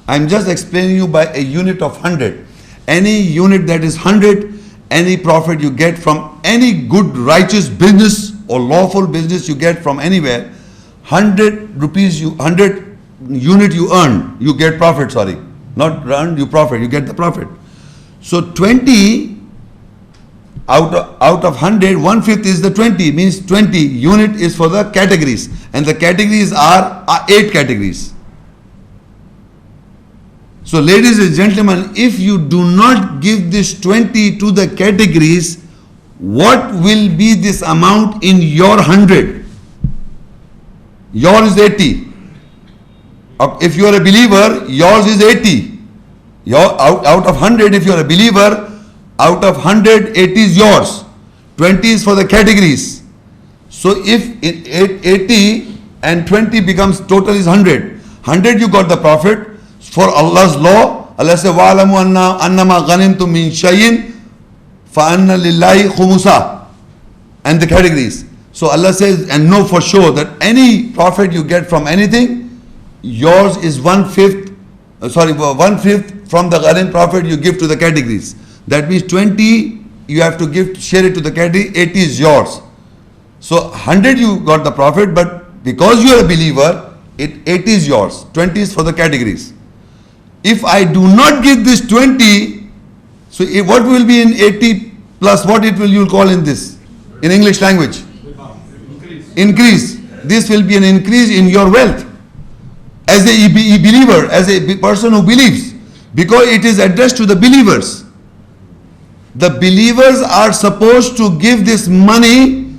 I'm just explaining you by a unit of 100. Any unit that is 100, any profit you get from any good righteous business or lawful business you get from anywhere, 100 rupees, 100 unit you earn, you get profit, sorry. Not earn, you profit, you get the profit. So 20 out of 100, 1/5 is the 20, means 20 unit is for the categories. And the categories are 8 categories. So ladies and gentlemen, if you do not give this 20 to the categories, what will be this amount in your 100? Yours is 80. If you are a believer, yours is 80. Out of 100, if you are a believer, out of 100, 80 is yours. 20 is for the categories. So if 80 and 20 becomes total is 100. 100 you got the profit. For Allah's law, Allah says, وَعَلَمُوا أَنَّمَا غَنِمْتُم مِّن شَيْءٍ فَأَنَّ لِلَّهِ خُمُسَهُ, and the categories. So Allah says, and know for sure that any profit you get from anything, yours is 1/5, 1/5 from the ghanim profit you give to the categories. That means 20 you have to give, share it to the category, 80 is yours. So 100 you got the profit, but because you are a believer, 80 is yours, 20 is for the categories. If I do not give this 20, so what will be in 80 plus what it will you call in this, in English language? Increase. This will be an increase in your wealth. As a believer, as a person who believes, because it is addressed to the believers. The believers are supposed to give this money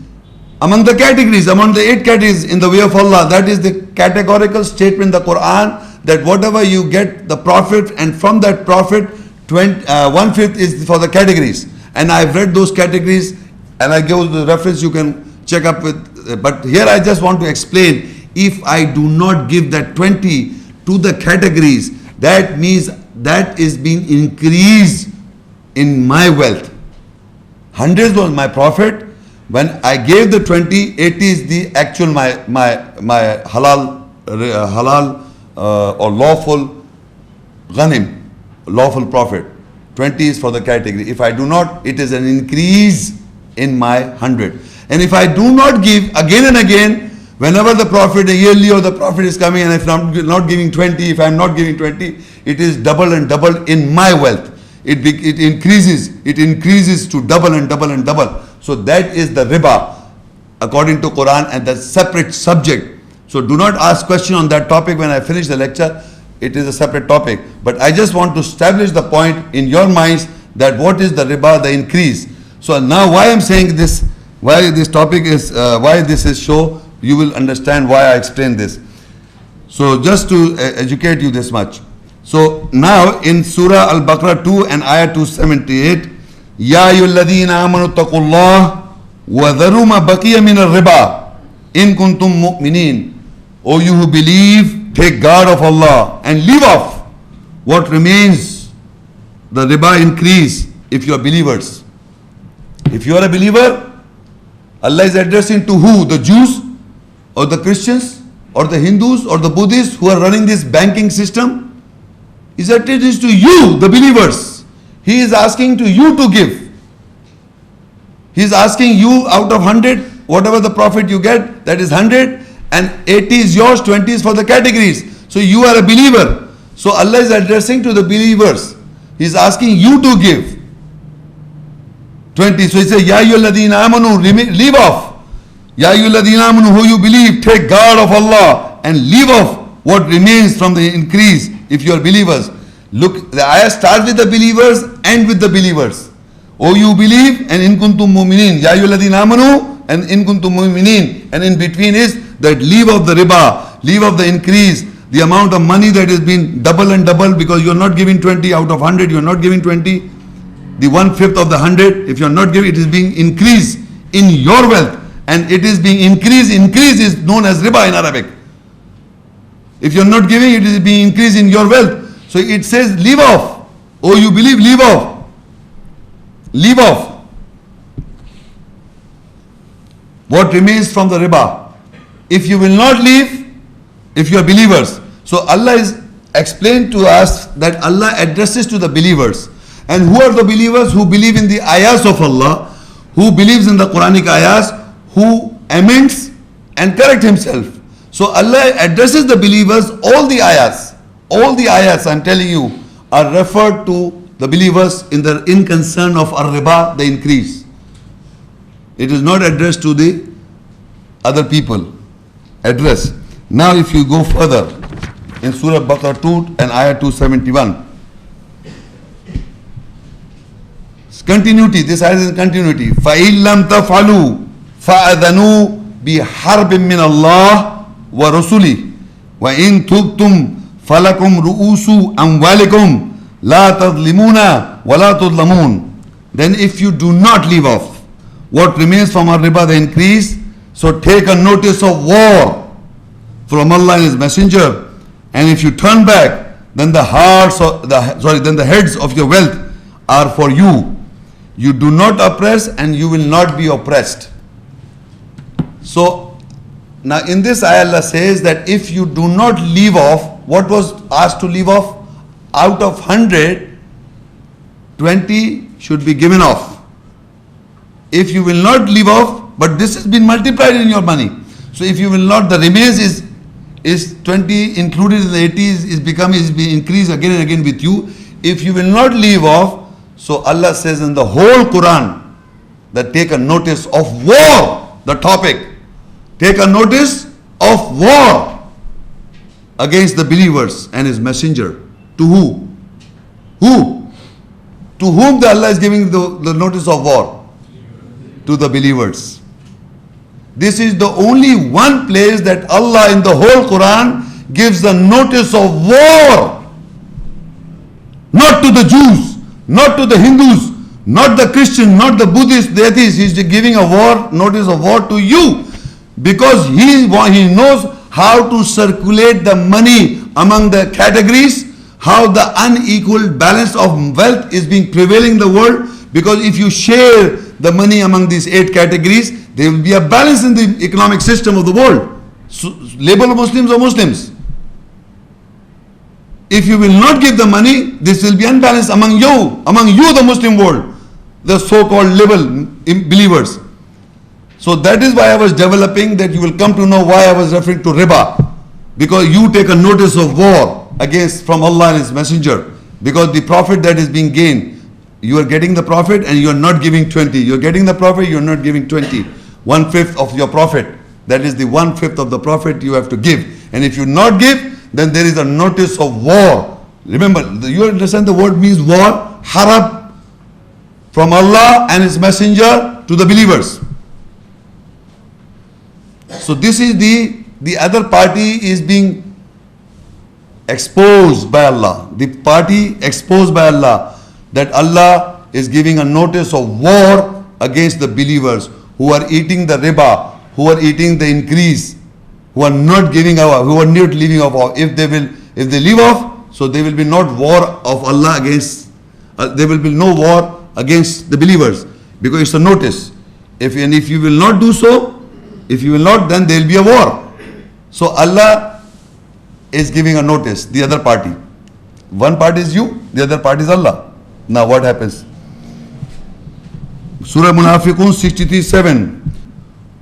among the categories, among the 8 categories in the way of Allah. That is the categorical statement in the Qur'an, that whatever you get the profit, and from that profit 1/5 is for the categories. And I've read those categories and I give the reference, you can check up with, but here I just want to explain, if I do not give that 20 to the categories, that means that is being increased in my wealth. 100 was my profit. When I gave the 20, 80 is the actual my halal or lawful ghanim, lawful profit. 20 is for the category. If I do not, it is an increase in my 100. And if I do not give again and again, whenever the profit, yearly or the profit is coming, and if I'm not giving 20, if I'm not giving 20, it is double and double in my wealth. It increases to double and double and double. So that is the riba according to Qur'an, and that's separate subject. So do not ask question on that topic when I finish the lecture. It is a separate topic. But I just want to establish the point in your minds that what is the riba, the increase. So now why I'm saying this, why this topic is, why this is show, you will understand why I explain this. So just to educate you this much. So now in Surah Al-Baqarah 2 and Ayah 278, Ya ayyuhalladhina amanu taqullah wa dharu ma baqiya min al-riba in kuntum mu'minin. O you who believe, take guard of Allah and leave off what remains, the riba increase, if you are believers. If you are a believer, Allah is addressing to who? The Jews or the Christians or the Hindus or the Buddhists who are running this banking system? He said it is to you, the believers. He is asking to you to give. He is asking you out of 100, whatever the profit you get, that is 100, and 80 is yours, 20 is for the categories. So you are a believer. So Allah is addressing to the believers. He is asking you to give 20. So he says, Ya ayyuhalladhina amanu, leave off. Ya ayyuhalladhina amanu, who you believe, take guard of Allah and leave off what remains from the increase if you are believers. Look, the ayah starts with the believers, end with the believers. O you believe, and in kuntum mu'minin. Ya ayyuhalladhina amanu, and in kuntum mu'minin. And in between is that leave of the riba, leave of the increase, the amount of money that is being double and double, because you are not giving 20 out of 100, you are not giving 20. The 1/5 of the 100, if you are not giving, it is being increased in your wealth. And it is being increased. Increase is known as riba in Arabic. If you are not giving, it is being increased in your wealth. So it says leave off. Oh, you believe, leave off. Leave off what remains from the riba. If you will not leave, if you are believers. So Allah is explained to us that Allah addresses to the believers. And who are the believers? Who believe in the ayahs of Allah, who believes in the Quranic ayahs, who amends and correct himself. So Allah addresses the believers. All the ayahs I'm telling you are referred to the believers in concern of riba, the increase. It is not addressed to the other people. Address. Now if you go further in Surah Baqarah 2 and ayah 271. Continuity, this ayah is in continuity. فَإِن لَمْ تَفْعَلُوا فَأَذَنُوا بِحَرْبٍ مِّنَ اللَّهِ وَرُسُلِهِ وَإِن تُبْتُمْ فَلَكُمْ رُؤُوسُ أَمْوَالِكُمْ لَا تَظْلِمُونَ وَلَا تُظْلَمُونَ. Then if you do not leave off what remains from our riba, the increase, so take a notice of war from Allah and His Messenger. And if you turn back, then the heads of your wealth are for you. You do not oppress and you will not be oppressed. So now in this ayah Allah says that if you do not leave off what was asked to leave off, out of 100, 20 should be given off. If you will not leave off, but this has been multiplied in your money. So if you will not, the remains is 20 included in the 80 is being increased again and again with you. If you will not leave off, so Allah says in the whole Qur'an that take a notice of war, the topic. Take a notice of war against the believers and His Messenger. To who? Who? To whom the Allah is giving the notice of war? To the believers. This is the only one place that Allah in the whole Qur'an gives the notice of war. Not to the Jews, not to the Hindus, not the Christian, not the Buddhist, the atheist. He is giving a war, notice of war to you. Because he knows how to circulate the money among the categories, how the unequal balance of wealth is being prevailing in the world. Because if you share the money among these 8 categories, there will be a balance in the economic system of the world. So, label Muslims or Muslims. If you will not give the money, this will be unbalanced among you the Muslim world, the so-called liberal believers. So that is why I was developing that you will come to know why I was referring to riba. Because you take a notice of war against from Allah and His Messenger. Because the profit that is being gained, you are getting the profit and you are not giving 20. You are getting the profit, you are not giving 20. 1/5 of your profit. That is the 1/5 of the profit you have to give. And if you not give, then there is a notice of war. Remember, you understand the word means war, Harb, from Allah and His Messenger to the believers. So this is the other party is being exposed by Allah. The party exposed by Allah, that Allah is giving a notice of war against the believers who are eating the riba, who are eating the increase, who are not giving off, who are not leaving off. If they leave off, so there will be not war of Allah against, there will be no war against the believers, because it's a notice. If you will not do so, if you will not, then there will be a war. So Allah is giving a notice, the other party. One party is you, the other party is Allah. Now what happens? Surah Munafiqun 63:7.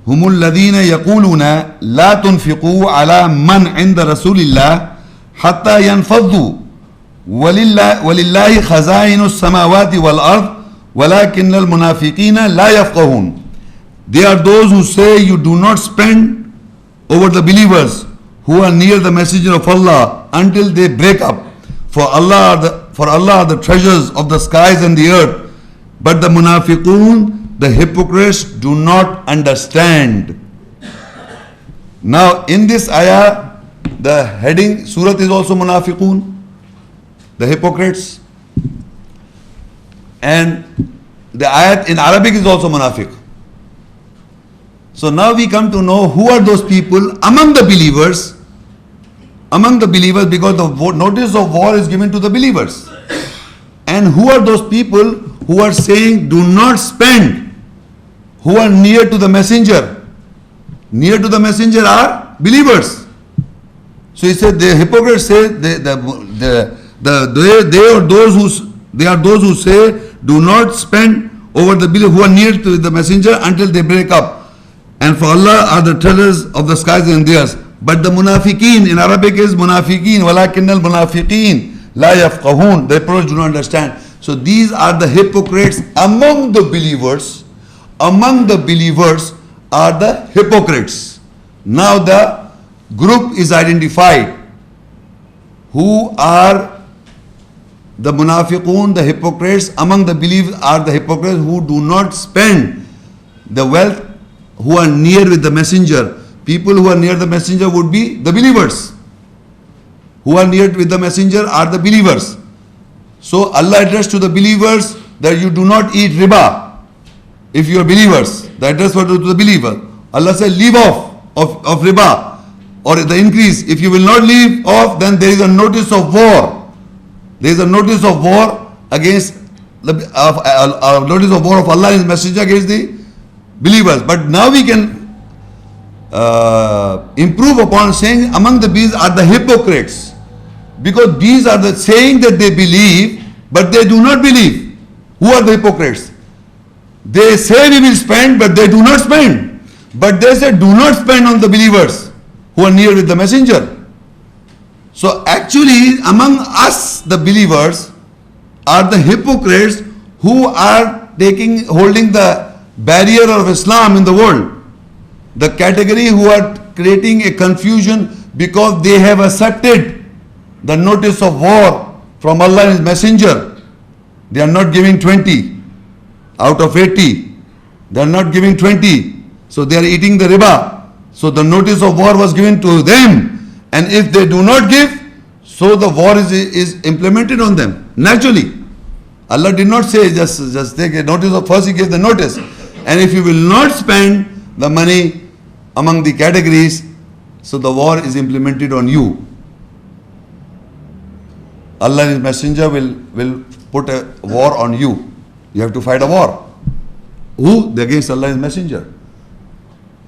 هم الذين يقولون لا تنفقوا على من عند رسول الله حتى ينفضوا ولله خزائن السماوات والأرض ولكن المنافقين لا يفقهون. They are those who say you do not spend over the believers who are near the messenger of Allah until they break up. For Allah are the treasures of the skies and the earth. But the munafiqun, the hypocrites, do not understand. Now in this ayah, the heading, Surah is also munafiqun, the hypocrites. And the ayat in Arabic is also munafiq. So now we come to know who are those people among the believers, because the notice of war is given to the believers. And who are those people who are saying do not spend, who are near to the messenger? Near to the messenger are believers. So he said the hypocrites say, the they are those who say, do not spend over the belief who are near to the messenger until they break up. And for Allah are the treasures of the skies and the earth. But the munafiqeen in Arabic is munafiqeen, walakin al munafiqeen la yafqahun. The pros do not understand. So these are the hypocrites among the believers. Among the believers are the hypocrites. Now the group is identified. Who are the munafiqun, the hypocrites? Among the believers are the hypocrites who do not spend the wealth, who are near with the messenger. People who are near the messenger would be the believers. Who are near with the messenger are the believers. So Allah addressed to the believers that you do not eat riba. If you are believers, the address was to the believer. Allah said, leave off of riba or the increase. If you will not leave off, then there is a notice of war. There is a notice of war against the notice of war of Allah and His messenger against the believers. But now we can improve upon saying among the bees are the hypocrites, because these are the saying that they believe but they do not believe. Who are the hypocrites? They say we will spend but they do not spend, but they say do not spend on the believers who are near with the messenger. So actually among us the believers are the hypocrites who are holding the barrier of Islam in the world. The category who are creating a confusion because they have accepted the notice of war from Allah and His messenger. They are not giving 20 out of 80. They are not giving 20. So they are eating the riba. So the notice of war was given to them. And if they do not give, so the war is implemented on them. Naturally. Allah did not say just take a notice of, first He gave the notice. And if you will not spend the money among the categories, so the war is implemented on you. Allah and His messenger will put a war on you. You have to fight a war. Who? Against Allah and His messenger.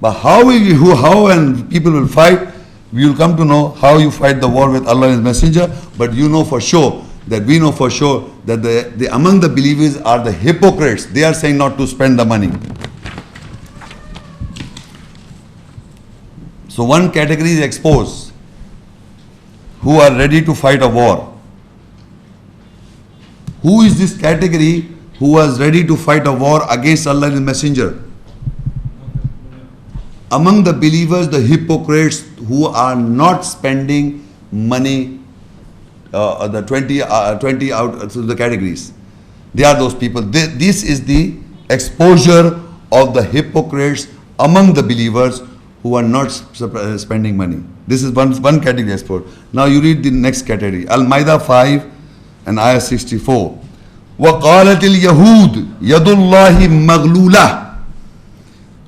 But how and people will fight, we will come to know how you fight the war with Allah and His messenger. But you know for sure that we know for sure that the among the believers are the hypocrites. They are saying not to spend the money. So one category is exposed, who are ready to fight a war. Who is this category who was ready to fight a war against Allah and His messenger? Among the believers, the hypocrites who are not spending money, the 20 out to the categories. They are those people. This is the exposure of the hypocrites among the believers who are not spending money. This is one category exposed. Now you read the next category. Al-Maidah 5 and ayah 64. وَقَالَتِ الْيَهُودِ يَدُ اللَّهِ مَغْلُولَةٌ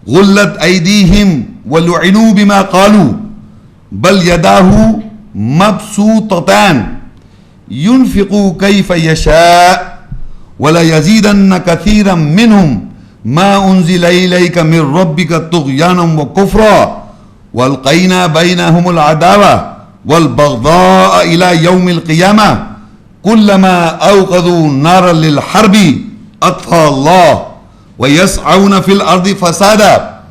غُلَّتْ أَيْدِيهِمْ وَلُعِنُوا بِمَا قَالُوا بَلْ يَدَاهُ مَبْسُوطَتَانِ يُنْفِقُ كَيْفَ يَشَاءُ وَلَا يَزِيدَنَّ كَثِيرًا مِّنْهُمْ ما أنزل إليك من ربك طغيانا وكفرا والقينا بينهم العداوة والبغضاء إلى يوم القيامة كلما أوقدوا نارا للحرب أطفأ الله ويسعون في الأرض فسادا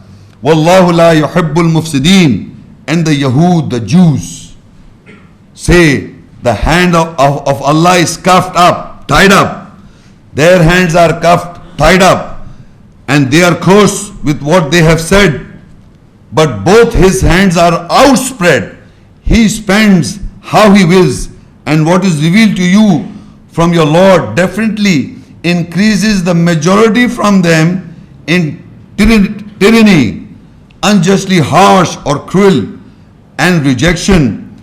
والله لا يحب المفسدين. And the Yahud, the Jews, say the hand of Allah is cuffed up, tied up. Their hands are cuffed, tied up, and they are cursed with what they have said. But both His hands are outspread. He spends how He wills, and what is revealed to you from your Lord definitely increases the majority from them in tyranny, unjustly harsh or cruel, and rejection.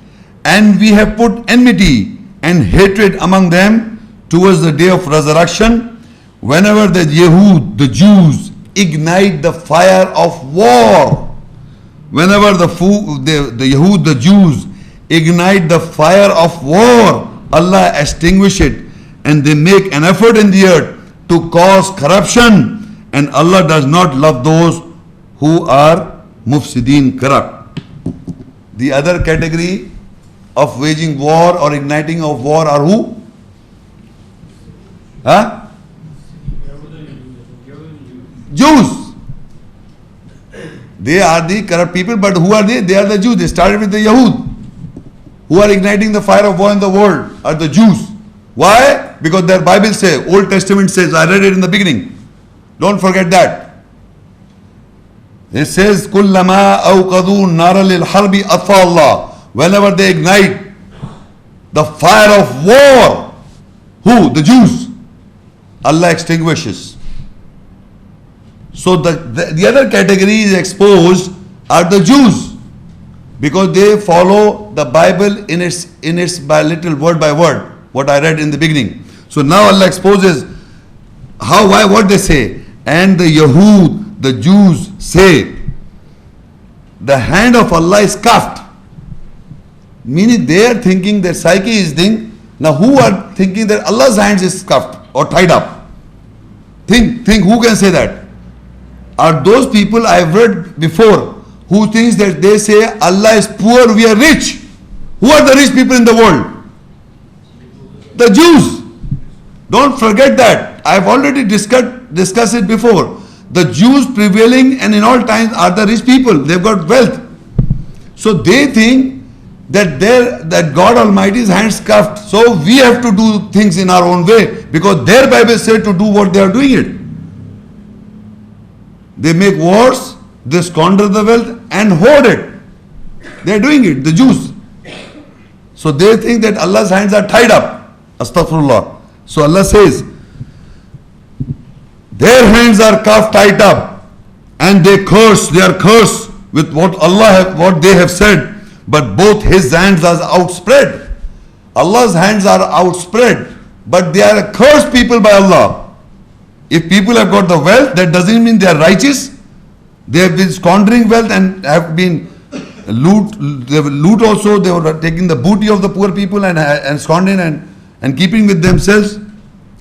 And we have put enmity and hatred among them towards the day of resurrection, whenever the Yahud, the Jews, ignite the fire of war. Whenever the Yahud, the Jews, ignite the fire of war, Allah extinguishes it, and they make an effort in the earth to cause corruption, and Allah does not love those who are mufsideen, corrupt. The other category of waging war or igniting of war are who? Huh? Jews. They are the corrupt people, but who are they? They are the Jews. They started with the Yahud. Who are igniting the fire of war in the world are the Jews. Why? Because their Bible says, Old Testament says, I read it in the beginning. Don't forget that. It says, كُلَّمَا أَوْقَدُوا نَارًا لِلْحَرْبِ أَطْفَأَ اللَّهُ. Whenever they ignite the fire of war, who? The Jews. Allah extinguishes. So the other category is exposed are the Jews, because they follow the Bible in its by little word by word, what I read in the beginning. So now Allah exposes how, why, what they say. And the Yahud, the Jews say, the hand of Allah is cuffed. Meaning they are thinking that psyche is thing. Now who are thinking that Allah's hands is cuffed or tied up? Think, who can say that? Are those people I have read before who thinks that they say Allah is poor, we are rich? Who are the rich people in the world? The Jews. Don't forget that. I have already discussed it before. The Jews prevailing and in all times are the rich people. They've got wealth. So they think that that God Almighty's hands cuffed. So we have to do things in our own way because their Bible said to do what they are doing it. They make wars, they squander the wealth and hoard it. They are doing it, the Jews. So they think that Allah's hands are tied up. Astaghfirullah. So Allah says, their hands are cuffed, tied up, and they are cursed with what they have said, but both His hands are outspread. Allah's hands are outspread, but they are a cursed people by Allah. If people have got the wealth, that doesn't mean they are righteous. They have been squandering wealth and have been loot also. They were taking the booty of the poor people and squandering and keeping with themselves,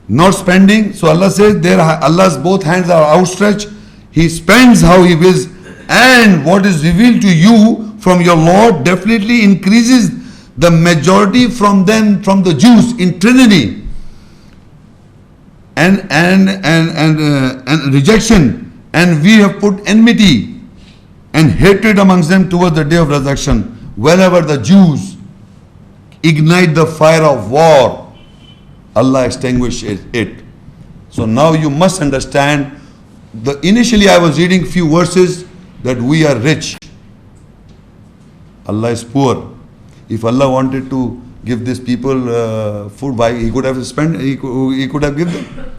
not spending. So Allah says, Allah's both hands are outstretched. He spends how He wills, and what is revealed to you from your Lord definitely increases the majority from them, from the Jews in Trinity. And rejection, and we have put enmity and hatred amongst them towards the day of resurrection. Whenever the Jews ignite the fire of war, Allah extinguishes it. So now you must understand. Initially I was reading few verses that we are rich, Allah is poor. If Allah wanted to give these people food, why He could have spent? He could have given them.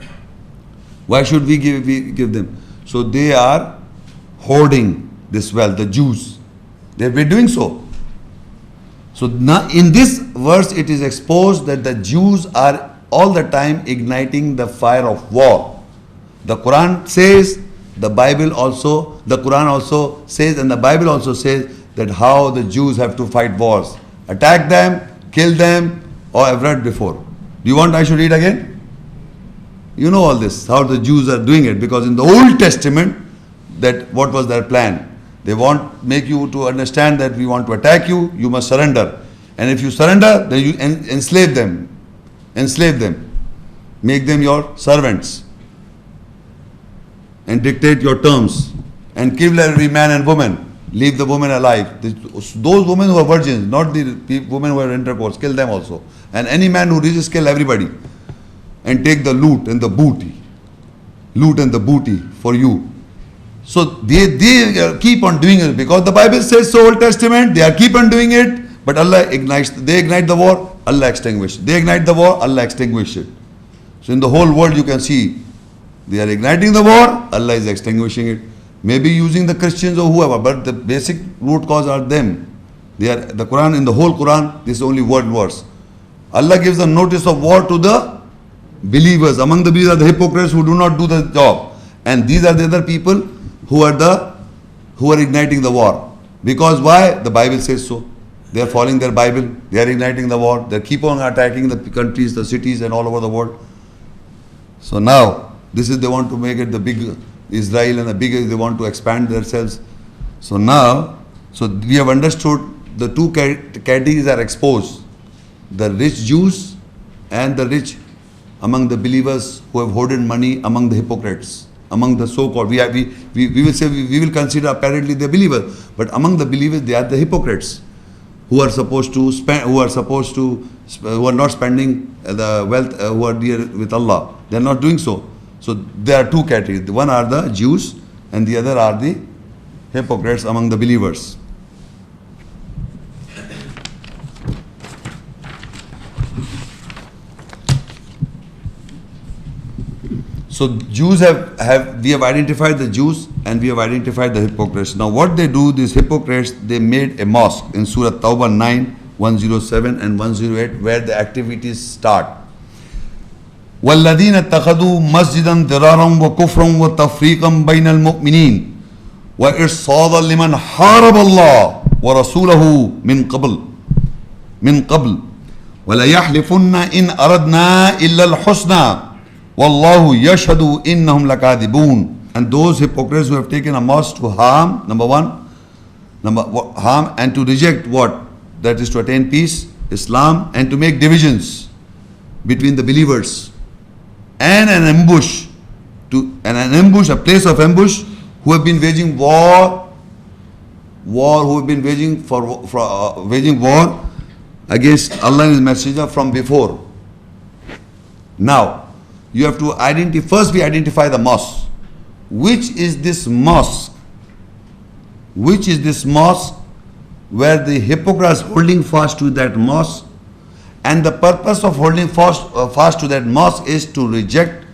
Why should we give them? So they are hoarding this wealth, the Jews. They have been doing so. So now in this verse it is exposed that the Jews are all the time igniting the fire of war. The Qur'an says, the Quran also says, and the Bible also says that how the Jews have to fight wars. Attack them, kill them, or I've read before. Do you want I should read again? You know all this, how the Jews are doing it, because in the Old Testament, that what was their plan? They make you to understand that we want to attack you, you must surrender. And if you surrender, then you enslave them. Enslave them. Make them your servants. And dictate your terms. And kill every man and woman. Leave the woman alive. Those women who are virgins, not the women who are intercourse, kill them also. And any man who reaches, kill everybody. And take the loot and the booty. Loot and the booty for you. So they keep on doing it because the Bible says so, Old Testament, they keep on doing it, but Allah ignites. They ignite the war, Allah extinguishes. They ignite the war, Allah extinguishes it. So in the whole world you can see, they are igniting the war, Allah is extinguishing it. Maybe using the Christians or whoever, but the basic root cause are them. They are the Quran, in the whole Quran, this is only one verse. Allah gives a notice of war to the believers. Among the believers are the hypocrites who do not do the job. And these are the other people who are igniting the war. Because why? The Bible says so. They are following their Bible. They are igniting the war. They keep on attacking the countries, the cities and all over the world. So now, they want to make it the big Israel and the big, they want to expand themselves. So now, we have understood the two categories are exposed. The rich Jews and the rich among the believers who have hoarded money among the hypocrites, among the so-called, we will say, we will consider apparently the believers, but among the believers they are the hypocrites who are supposed to spend, who are not spending the wealth, who are dear with Allah. They are not doing so. So there are two categories. One are the Jews and the other are the hypocrites among the believers. So Jews we have identified the Jews and we have identified the hypocrites. Now what they do, these hypocrites, they made a mosque in Surah Tawbah 9, 107 and 108 where the activities start. وَالَّذِينَ اتَّخَذُوا مَسْجِدًا ضِرَارًا وَكُفْرًا وَتَفْرِيقًا بَيْنَ الْمُؤْمِنِينَ وَإِرْصَادًا لِمَنْ حَارَبَ اللَّهَ وَرَسُولَهُ مِنْ قَبْلِ وَلَيَحْلِفُنَّ إِنْ أَرَدْنَا إِلَّا الْحُسْنَى وَاللَّهُ يَشْهَدُ إِنَّهُمْ لَكَاذِبُونَ. And those hypocrites who have taken a mosque to harm, number one, harm and to reject what? That is to attain peace, Islam, and to make divisions between the believers. And an ambush, a place of ambush, who have been waging war, who have been waging war against Allah and His Messenger from before. Now, you have to first we identify the mosque. Which is this mosque? Which is this mosque where the hypocrites holding fast to that mosque? And the purpose of holding fast to that mosque is to reject,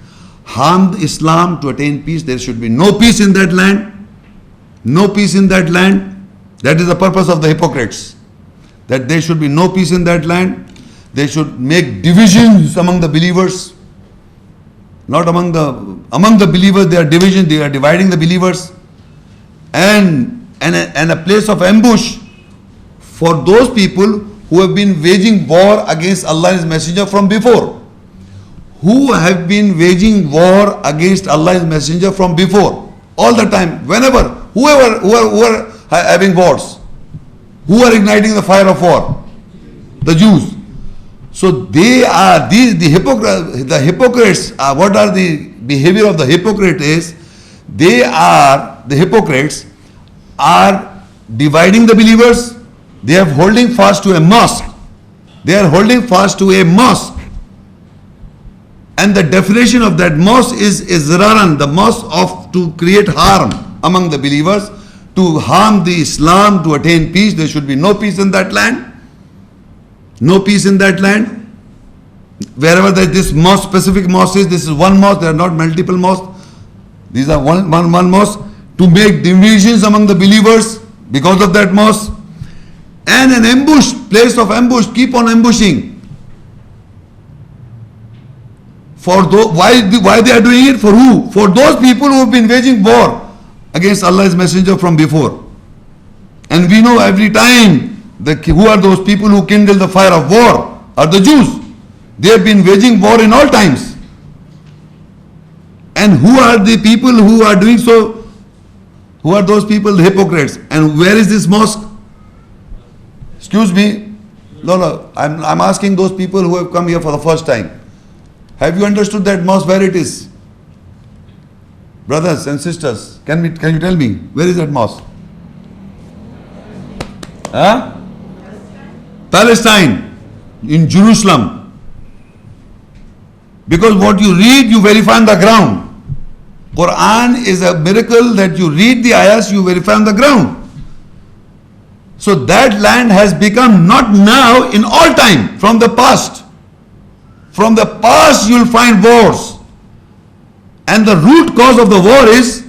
harm Islam, to attain peace. There should be no peace in that land. No peace in that land. That is the purpose of the hypocrites. That there should be no peace in that land. They should make divisions among the believers. Not among the believers, they are dividing the believers. And a place of ambush for those people who have been waging war against Allah and His Messenger from before. Who have been waging war against Allah and His Messenger from before. All the time, whenever, who are having wars. Who are igniting the fire of war? The Jews. So they are the hypocrites. What are the behavior of the hypocrite is? The hypocrites are dividing the believers. They are holding fast to a mosque. They are holding fast to a mosque. And the definition of that mosque is ziraran, the mosque of to create harm among the believers, to harm the Islam, to attain peace. There should be no peace in that land. No peace in that land. Wherever this mosque, specific mosque is, this is one mosque, there are not multiple mosques. These are one mosque, to make divisions among the believers because of that mosque. And an ambush, place of ambush, keep on ambushing. Why they are doing it? For who? For those people who have been waging war against Allah's Messenger from before. And we know every time who are those people who kindle the fire of war? Are the Jews. They have been waging war in all times. And who are the people who are doing so? Who are those people? The hypocrites. And where is this mosque? Excuse me. No. I'm asking those people who have come here for the first time. Have you understood that mosque where it is? Brothers and sisters, can you tell me where is that mosque? Huh? Palestine, in Jerusalem. Because what you read, you verify on the ground. Qur'an is a miracle that you read the ayahs, you verify on the ground. So that land has become not now, in all time, from the past. From the past you will find wars. And the root cause of the war is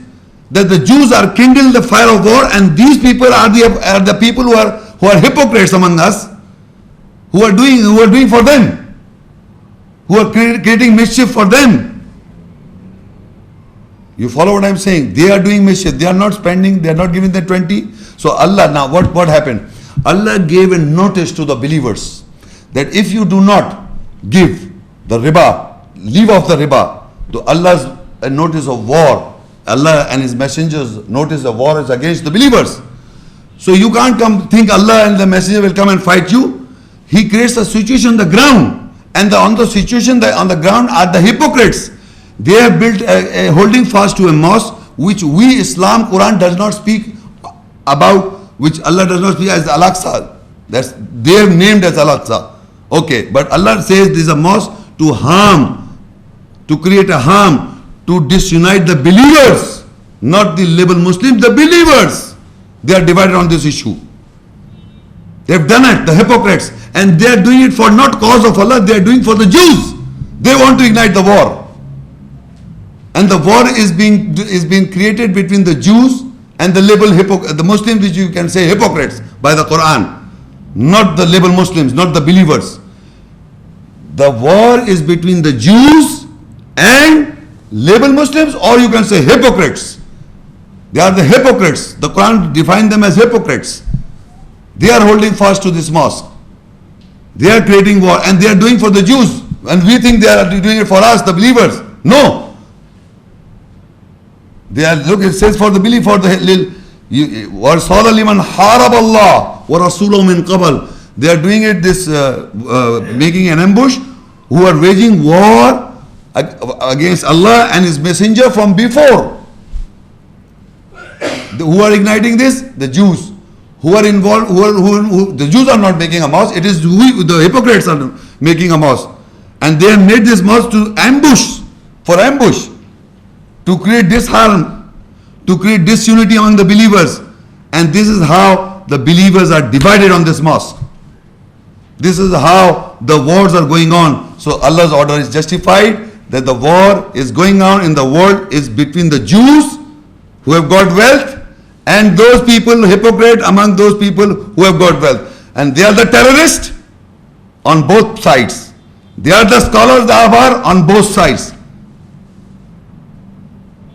that the Jews are kindling the fire of war, and these people are the people who are hypocrites among us, who are doing for them, who are creating mischief for them. You follow what I am saying? They are doing mischief. They are not spending. They are not giving the 20. So Allah, now what happened? Allah gave a notice to the believers that if you do not give the riba, leave off the riba, to Allah's notice of war, Allah and His messengers notice of war is against the believers. So you can't come think Allah and the messenger will come and fight you. He creates a situation on the ground, and on the situation on the ground are the hypocrites. They have built a holding fast to a mosque which we Islam Quran does not speak about, which Allah does not speak as Al-Aqsa. That's they have named as Al-Aqsa. Okay, but Allah says this is a mosque to harm, to create a harm, to disunite the believers, not the label Muslims, the believers. They are divided on this issue. They have done it, the hypocrites, and they are doing it for not cause of Allah, they are doing for the Jews. They want to ignite the war. And the war is being created between the Jews and the label the Muslims, which you can say hypocrites by the Quran. Not the label Muslims, not the believers. The war is between the Jews and label Muslims, or you can say hypocrites. They are the hypocrites. The Quran defines them as hypocrites. They are holding fast to this mosque. They are creating war, and they are doing for the Jews. And we think they are doing it for us, the believers. No. They are, look, it says for the belief, for the وَرْصَادَ لِمَنْ حَارَبَ اللَّهُ وَرَسُولَهُ مِنْ قَبَلْ. They are doing it, making an ambush, who are waging war against Allah and His Messenger from before. Who are igniting this? The Jews. Who are involved, the Jews are not making a mosque, it is the hypocrites are making a mosque. And they have made this mosque to ambush, to create disharm, to create disunity among the believers. And this is how the believers are divided on this mosque. This is how the wars are going on. So Allah's order is justified, that the war is going on in the world is between the Jews who have got wealth and those people, hypocrite among those people who have got wealth. And they are the terrorists on both sides. They are the scholars, the Ahbar on both sides.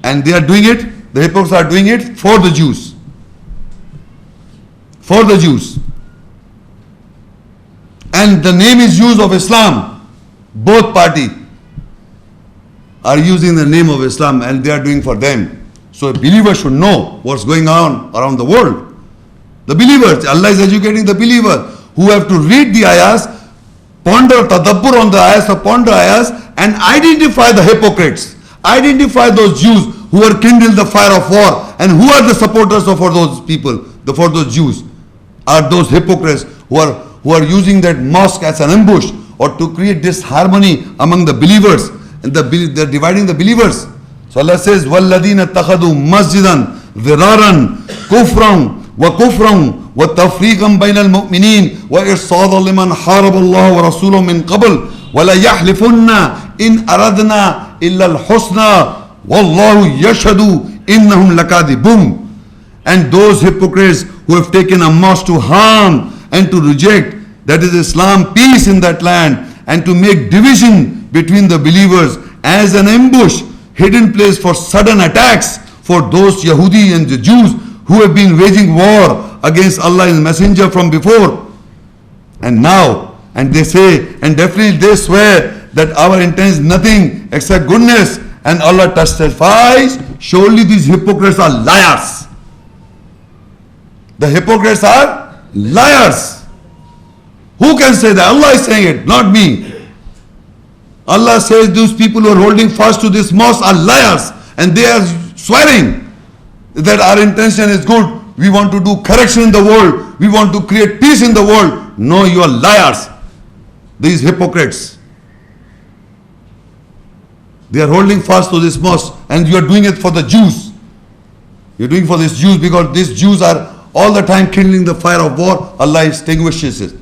And they are doing it, the hypocrites are doing it for the Jews. For the Jews. And the name is used of Islam. Both parties are using the name of Islam and they are doing for them. So believers should know what's going on around the world. The believers, Allah is educating the believers who have to read the ayahs, ponder, tadabbur on the ayahs, ponder ayahs, and identify the hypocrites. Identify those Jews who are kindled the fire of war, and who are the supporters for those people, for those Jews. Are those hypocrites who are using that mosque as an ambush or to create disharmony among the believers, and they're dividing the believers. So Allah says, وَالَّذِينَ اتَّخَذُوا مَسْجِدًا ضِرَارًا كُفْرًا وَكُفْرًا وَتَفْرِيقًا بَيْنَ الْمُؤْمِنِينَ وَإِرْصَادًا لِمَنْ حَارَبَ اللَّهَ وَرَسُولَهُ مِنْ قَبْلِ وَلَيَحْلِفُنَّ إِنْ أَرَدْنَا إِلَّا الْحُسْنَى وَاللَّهُ يَشْهَدُ إِنَّهُمْ لَكَاذِبُونَ. And those hypocrites who have taken a mosque to harm and to reject, that is Islam, peace in that land, and to make division between the believers as an ambush, hidden place for sudden attacks for those Yahudi and the Jews who have been waging war against Allah and His Messenger from before. And now, and they say, and definitely they swear that our intent is nothing except goodness, and Allah testifies, surely these hypocrites are liars. The hypocrites are liars. Who can say that? Allah is saying it, not me. Allah says those people who are holding fast to this mosque are liars, and they are swearing that our intention is good. We want to do correction in the world. We want to create peace in the world. No, you are liars. These hypocrites. They are holding fast to this mosque, and you are doing it for the Jews. You are doing for these Jews because these Jews are all the time kindling the fire of war. Allah extinguishes it.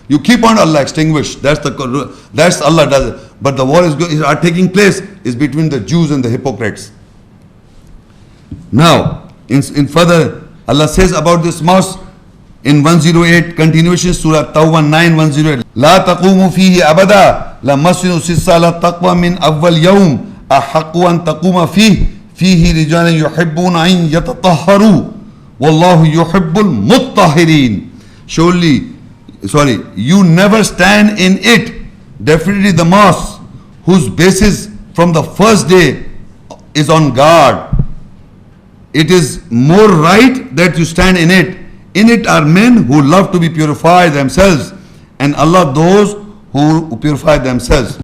You keep on Allah extinguish. That's Allah does it. But the war is taking place is between the Jews and the hypocrites. Now, in further, Allah says about this mosque in 108, continuation Surah Tawbah 9:108. لا تقوم فيه أبدا لمسجد أسس على التقوى من أول يوم أحق أن تقوم فيه رجال يحبون أن يتطهروا والله يحب المطهرين. You never stand in it. Definitely the mosque whose basis from the first day is on guard. It is more right that you stand in it In it are men who love to be purified themselves, and Allah those who purify themselves.